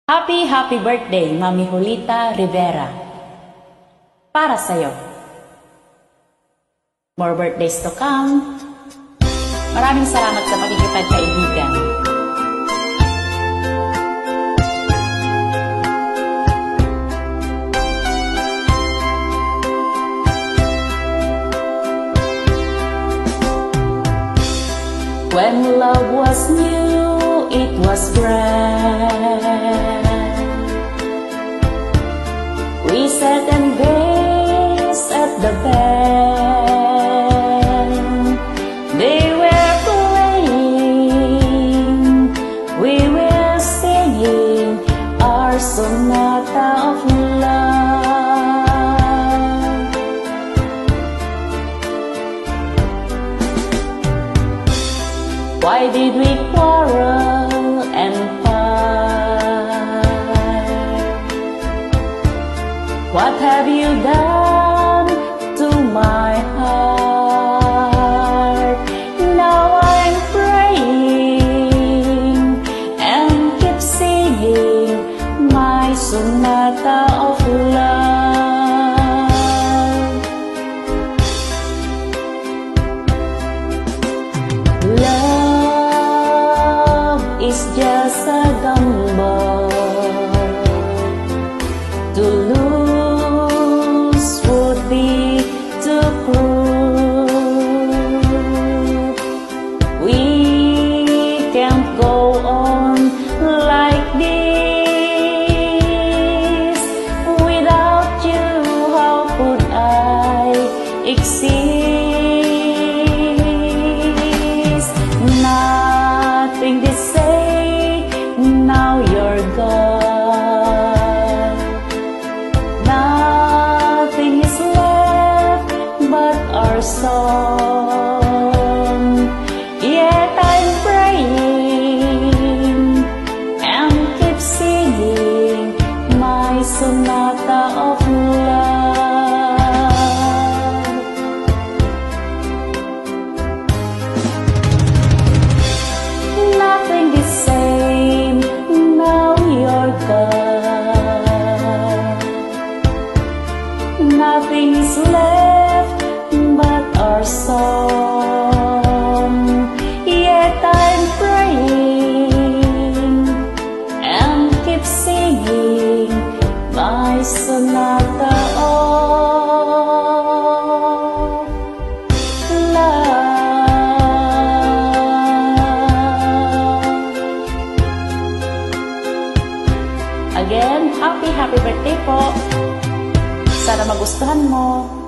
Happy birthday, Mami Julita Rivera. Para sa'yo. More birthdays to come. Maraming salamat sa pakikipagkaibigan. When love was new, it was grand. We sat and gazed at the band. They were playing, we were singing our sonata of love. Why did we quarrel and what have you done to my heart? Now I'm praying and keep singing my sonata of love. Love is just a gamble. To lose would be too cruel. We can't go on like this. Without you, how could I exist? Nothing to say, now you're gone. Nothing is left but our song. Yet I'm praying and keep singing my sonata of love. Nothing is same, now you're gone. Nothing is left but our song. Yet I'm praying and keep singing my sonata of love. Again, happy birthday po. Sana magustuhan mo.